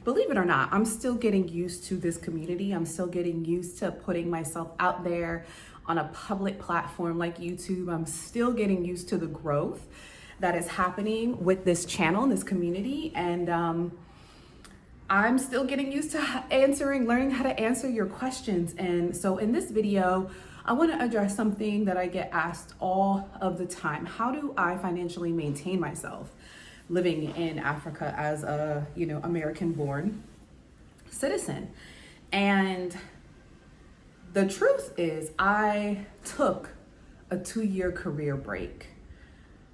believe it or not, I'm still getting used to this community. I'm still getting used to putting myself out there on a public platform like YouTube. I'm still getting used to the growth that is happening with this channel and this community. And I'm still getting used to learning how to answer your questions. And so in this video, I want to address something that I get asked all of the time. How do I financially maintain myself living in Africa as a, American-born citizen? And the truth is, I took a 2-year career break,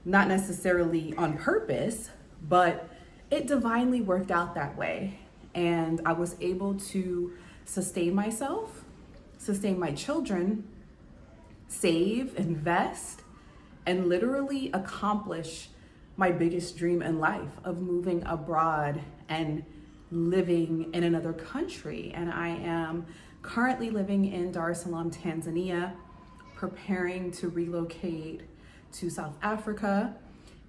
not necessarily on purpose, but it divinely worked out that way. And I was able to sustain myself, sustain my children, save, invest, and literally accomplish my biggest dream in life of moving abroad and living in another country. And I am currently living in Dar es Salaam, Tanzania, preparing to relocate to South Africa.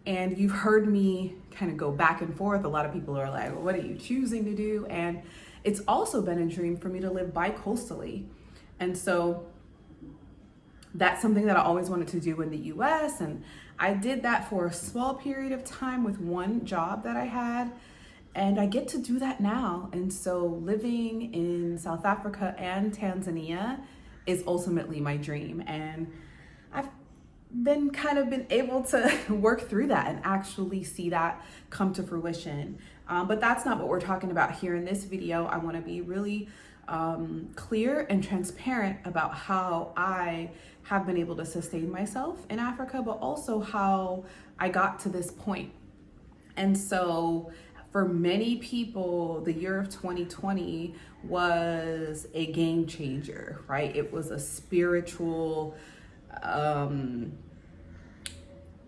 And you've heard me kind of go back and forth. A lot of people are like, well, what are you choosing to do? And it's also been a dream for me to live bi-coastally. And so that's something that I always wanted to do in the US. And I did that for a small period of time with one job that I had. And I get to do that now. And so living in South Africa and Tanzania is ultimately my dream. And I've been able to work through that and actually see that come to fruition. But that's not what we're talking about here in this video. I want to be really clear and transparent about how I have been able to sustain myself in Africa, but also how I got to this point. And so for many people, the year of 2020 was a game changer, right? It was a spiritual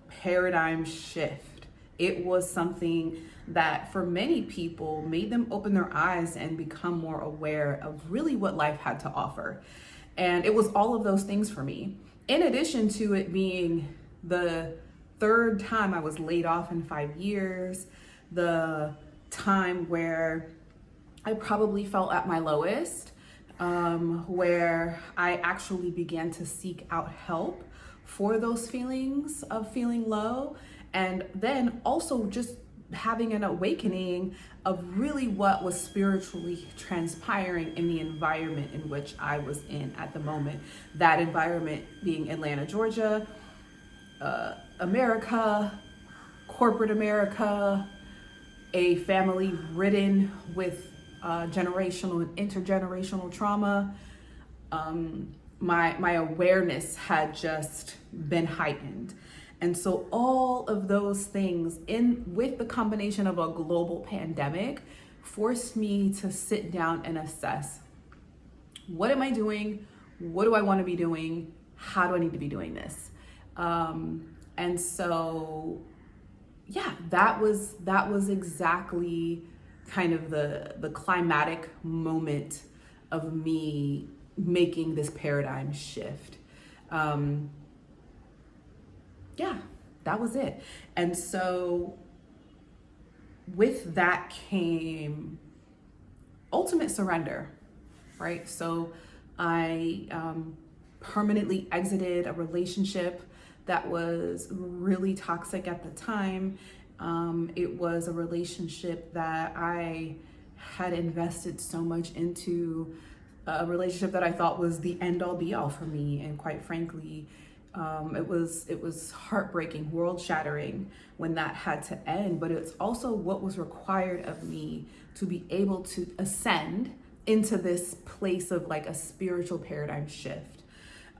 paradigm shift. It was something that for many people made them open their eyes and become more aware of really what life had to offer. And it was all of those things for me. In addition to it being the third time I was laid off in 5 years, the time where I probably felt at my lowest, where I actually began to seek out help for those feelings of feeling low, and then also just having an awakening of really what was spiritually transpiring in the environment in which I was in at the moment. That environment being Atlanta, Georgia, America, corporate America, a family ridden with generational and intergenerational trauma. My awareness had just been heightened. And so all of those things with the combination of a global pandemic forced me to sit down and assess, what am I doing? What do I want to be doing? How do I need to be doing this? And so, yeah, that was exactly kind of the climatic moment of me making this paradigm shift. Yeah, that was it. And so with that came ultimate surrender, right? So I permanently exited a relationship that was really toxic at the time. It was a relationship that I had invested so much into, a relationship that I thought was the end all be all for me. And quite frankly, it was heartbreaking, world shattering when that had to end, but it's also what was required of me to be able to ascend into this place of like a spiritual paradigm shift.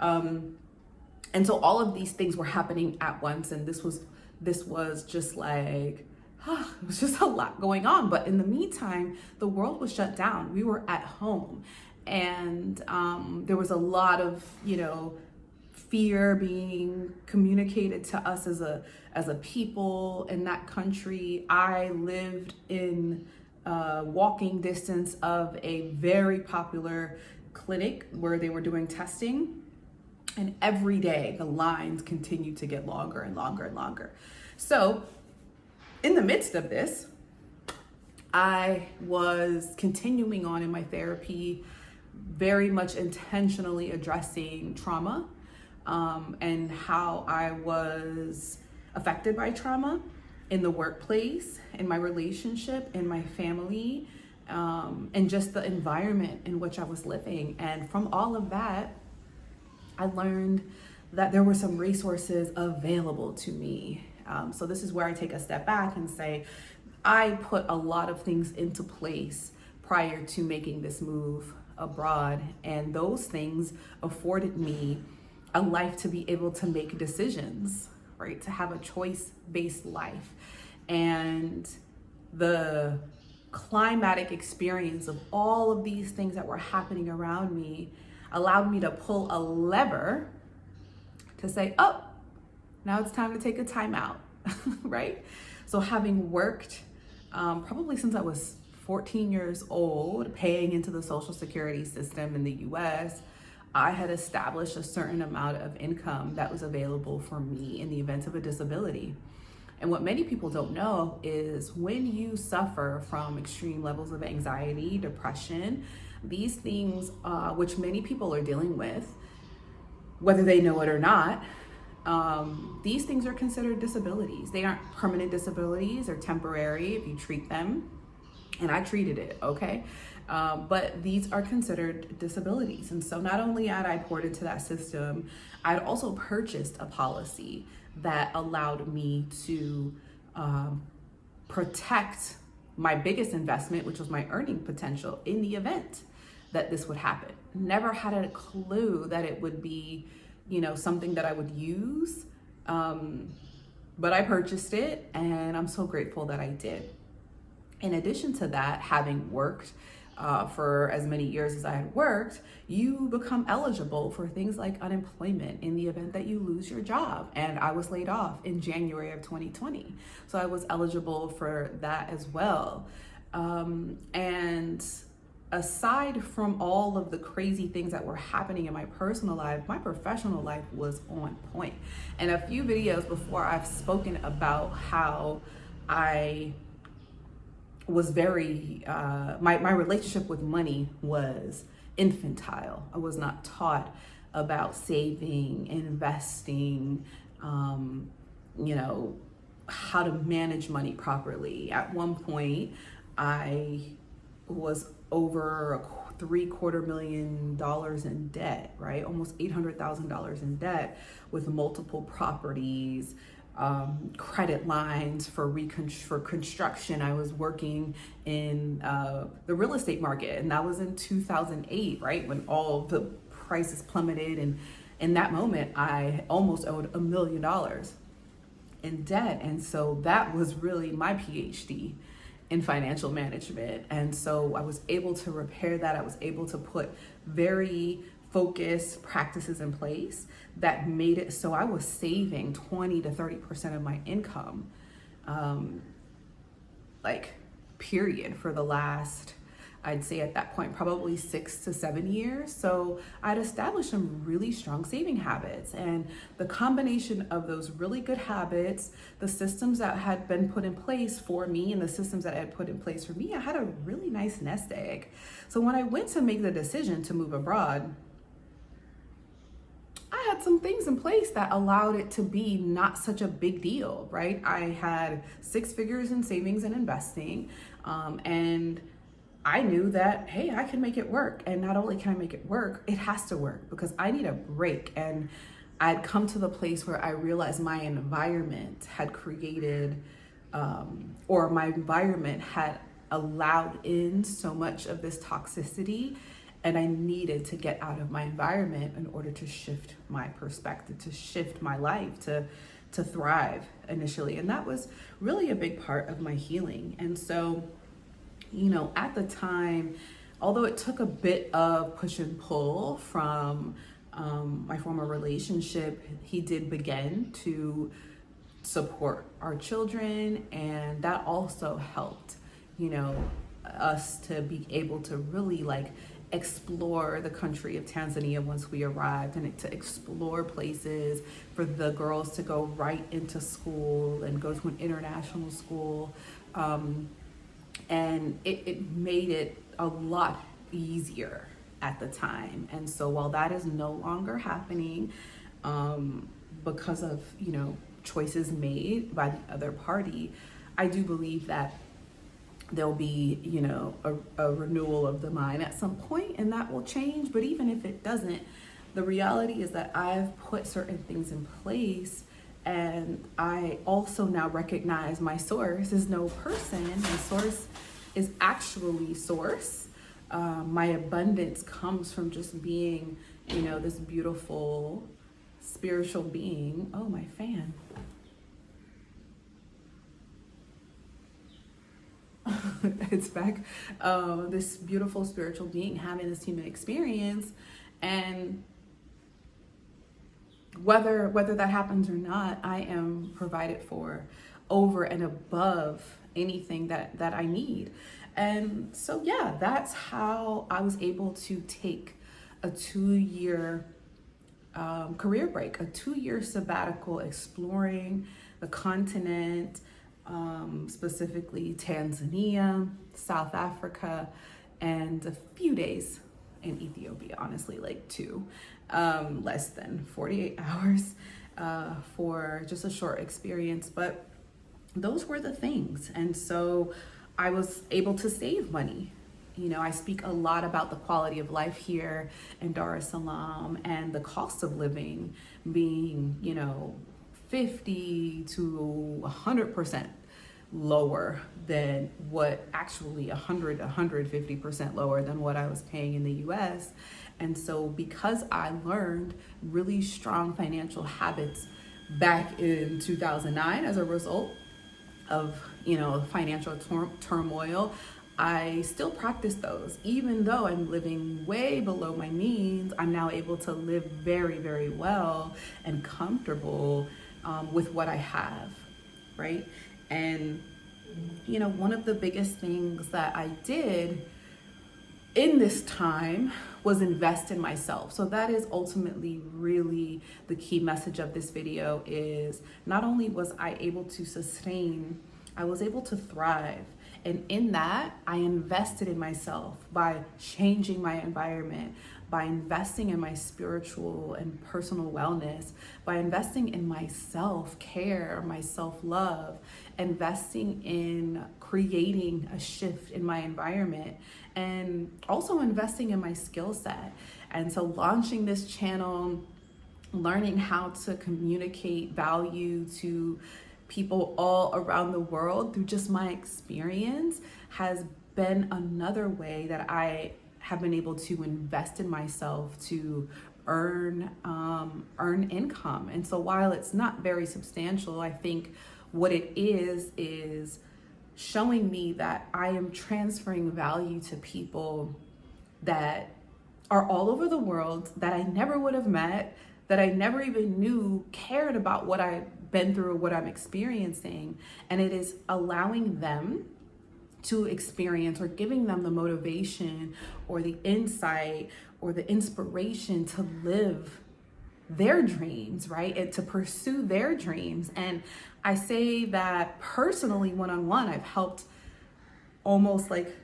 And so all of these things were happening at once, and this was just like, it was just a lot going on. But in the meantime, the world was shut down. We were at home, and there was a lot of, fear being communicated to us as a people in that country. I lived in walking distance of a very popular clinic where they were doing testing, and every day the lines continued to get longer and longer and longer. So in the midst of this, I was continuing on in my therapy, very much intentionally addressing trauma, and how I was affected by trauma in the workplace, in my relationship, in my family, and just the environment in which I was living. And from all of that, I learned that there were some resources available to me. So this is where I take a step back and say, I put a lot of things into place prior to making this move abroad, and those things afforded me a life to be able to make decisions, right? To have a choice-based life. And the climatic experience of all of these things that were happening around me allowed me to pull a lever to say, oh, now it's time to take a time out, right? So having worked probably since I was 14 years old, paying into the Social Security system in the US, I had established a certain amount of income that was available for me in the event of a disability. And what many people don't know is when you suffer from extreme levels of anxiety, depression, these things, which many people are dealing with, whether they know it or not, these things are considered disabilities. They aren't permanent disabilities, or temporary if you treat them. And I treated it, okay? But these are considered disabilities. And so not only had I poured into that system, I'd also purchased a policy that allowed me to protect my biggest investment, which was my earning potential in the event that this would happen. Never had a clue that it would be, something that I would use. But I purchased it, and I'm so grateful that I did. In addition to that, having worked for as many years as I had worked, you become eligible for things like unemployment in the event that you lose your job. And I was laid off in January of 2020. So I was eligible for that as well. And aside from all of the crazy things that were happening in my personal life, my professional life was on point. And a few videos before, I've spoken about how I was very, my relationship with money was infantile. I was not taught about saving, investing, how to manage money properly. At one point, I was over $750,000 in debt, right? Almost $800,000 in debt, with multiple properties, credit lines for construction. I was working in the real estate market, and that was in 2008, right? When all the prices plummeted. And in that moment, I almost owed $1 million in debt. And so that was really my PhD in financial management. And so I was able to repair that. I was able to put very focused practices in place that made it so I was saving 20 to 30% of my income, period, for the last, I'd say at that point, probably 6 to 7 years. So I'd established some really strong saving habits, and the combination of those really good habits, the systems that had been put in place for me, and the systems that I had put in place for me, I had a really nice nest egg. So when I went to make the decision to move abroad, I had some things in place that allowed it to be not such a big deal, right? I had 6 figures in savings and investing, and I knew that, hey, I can make it work. And not only can I make it work, it has to work, because I need a break. And I'd come to the place where I realized my environment had created, or my environment had allowed in so much of this toxicity, and I needed to get out of my environment in order to shift my perspective, to shift my life, to thrive initially. And that was really a big part of my healing. And so, at the time, although it took a bit of push and pull from my former relationship, he did begin to support our children, and that also helped, us to be able to really explore the country of Tanzania once we arrived, and to explore places for the girls to go right into school and go to an international school. And it made it a lot easier at the time. And so while that is no longer happening, because of, choices made by the other party, I do believe that there'll be, a renewal of the mind at some point, and that will change. But even if it doesn't, the reality is that I've put certain things in place, and I also now recognize my source is no person. My source is actually source. My abundance comes from just being, this beautiful spiritual being. Oh, my fan. It's back. This beautiful spiritual being having this human experience, and whether that happens or not, I am provided for over and above anything that I need. And so yeah, that's how I was able to take a 2-year career break, a 2-year sabbatical, exploring the continent, specifically Tanzania, South Africa, and a few days in Ethiopia, honestly, like 2, less than 48 hours for just a short experience. But those were the things. And so I was able to save money. I speak a lot about the quality of life here in Dar es Salaam and the cost of living being, 50 to 100% lower than what actually 150% lower than what I was paying in the US. And so because I learned really strong financial habits back in 2009 as a result of, financial turmoil, I still practice those. Even though I'm living way below my means, I'm now able to live very, very well and comfortable with what I have, right? And, one of the biggest things that I did in this time was invest in myself. So that is ultimately really the key message of this video. Is not only was I able to sustain, I was able to thrive. And in that, I invested in myself by changing my environment, by investing in my spiritual and personal wellness, by investing in my self-care, my self-love, investing in creating a shift in my environment, and also investing in my skill set. And so launching this channel, learning how to communicate value to people all around the world through just my experience has been another way that I have been able to invest in myself to earn income. And so while it's not very substantial, I think what it is showing me that I am transferring value to people that are all over the world, that I never would have met, that I never even knew cared about what I've been through or what I'm experiencing. And it is allowing them to experience, or giving them the motivation or the insight or the inspiration to live their dreams, right? And to pursue their dreams. And I say that personally, one-on-one, I've helped almost like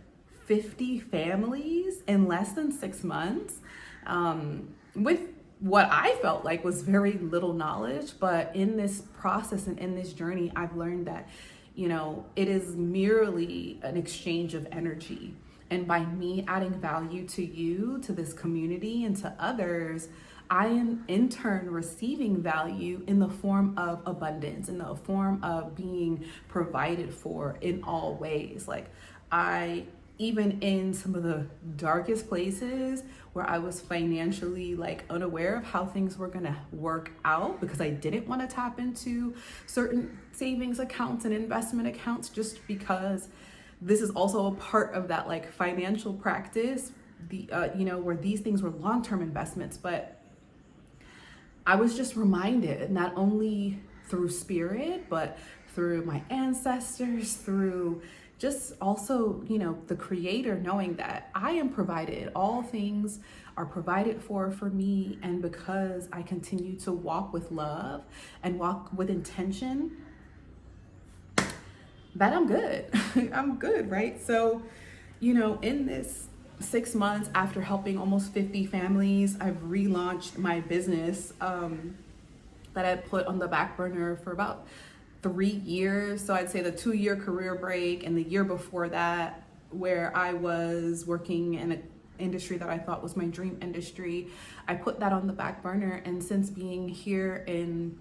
50 families in less than 6 months, with what I felt like was very little knowledge. But in this process and in this journey, I've learned that, it is merely an exchange of energy. And by me adding value to you, to this community, and to others, I am in turn receiving value in the form of abundance, in the form of being provided for in all ways. Like even in some of the darkest places where I was financially unaware of how things were gonna work out, because I didn't want to tap into certain savings accounts and investment accounts, just because this is also a part of that financial practice, where these things were long-term investments. But I was just reminded, not only through spirit, but through my ancestors, through just also, the creator, knowing that I am provided. All things are provided for me. And because I continue to walk with love and walk with intention, that I'm good. I'm good, right? So, in this 6 months after helping almost 50 families, I've relaunched my business that I put on the back burner for about 3 years. So I'd say the 2 year career break and the year before that, where I was working in an industry that I thought was my dream industry, I put that on the back burner. And since being here on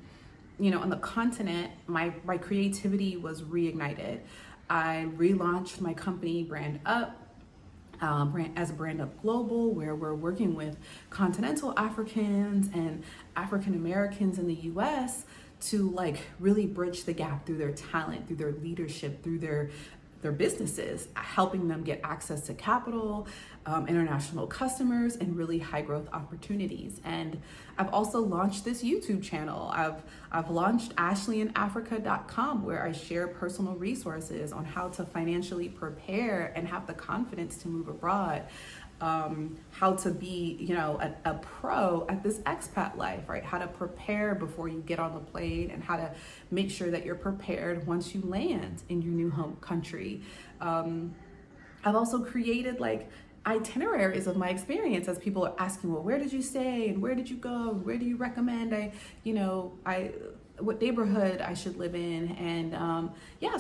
the continent, my creativity was reignited. I relaunched my company Brand Up, as Brand Up Global, where we're working with continental Africans and African Americans in the US to like really bridge the gap through their talent, through their leadership, through their businesses, helping them get access to capital, international customers, and really high growth opportunities. And I've also launched this YouTube channel. I've launched ashleyinafrica.com, where I share personal resources on how to financially prepare and have the confidence to move abroad. How to be, a pro at this expat life, right? How to prepare before you get on the plane and how to make sure that you're prepared once you land in your new home country. I've also created like itineraries of my experience, as people are asking, well, where did you stay and where did you go? Where do you recommend what neighborhood I should live in? And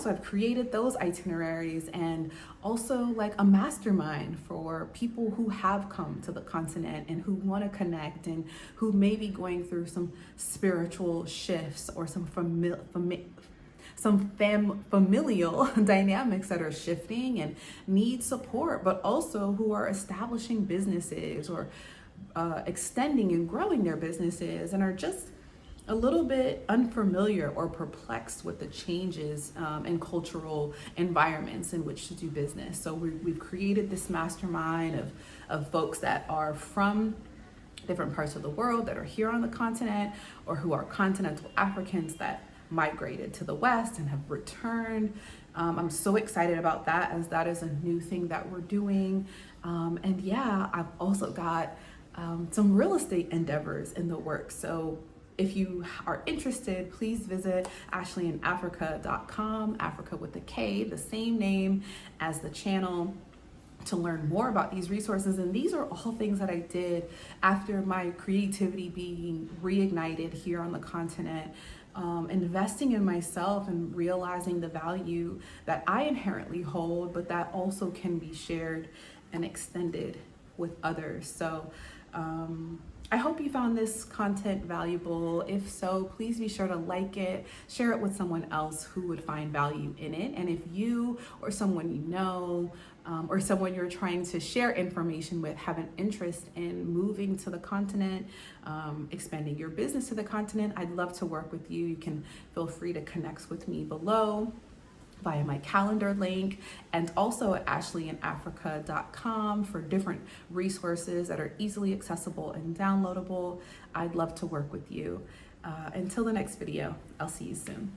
so I've created those itineraries, and also like a mastermind for people who have come to the continent and who want to connect and who may be going through some spiritual shifts or some familial dynamics that are shifting and need support, but also who are establishing businesses or extending and growing their businesses and are just a little bit unfamiliar or perplexed with the changes in cultural environments in which to do business. So we've created this mastermind of folks that are from different parts of the world that are here on the continent, or who are continental Africans that migrated to the West and have returned. I'm so excited about that, as that is a new thing that we're doing. I've also got some real estate endeavors in the works. So if you are interested, please visit ashleyinafrica.com, Africa with a K, the same name as the channel, to learn more about these resources. And these are all things that I did after my creativity being reignited here on the continent, investing in myself and realizing the value that I inherently hold, but that also can be shared and extended with others. So I hope you found this content valuable. If so, please be sure to like it, share it with someone else who would find value in it. And if you or someone you know, or someone you're trying to share information with, have an interest in moving to the continent, expanding your business to the continent, I'd love to work with you. You can feel free to connect with me below via my calendar link, and also at ashleyinafrica.com for different resources that are easily accessible and downloadable. I'd love to work with you. Until the next video, I'll see you soon.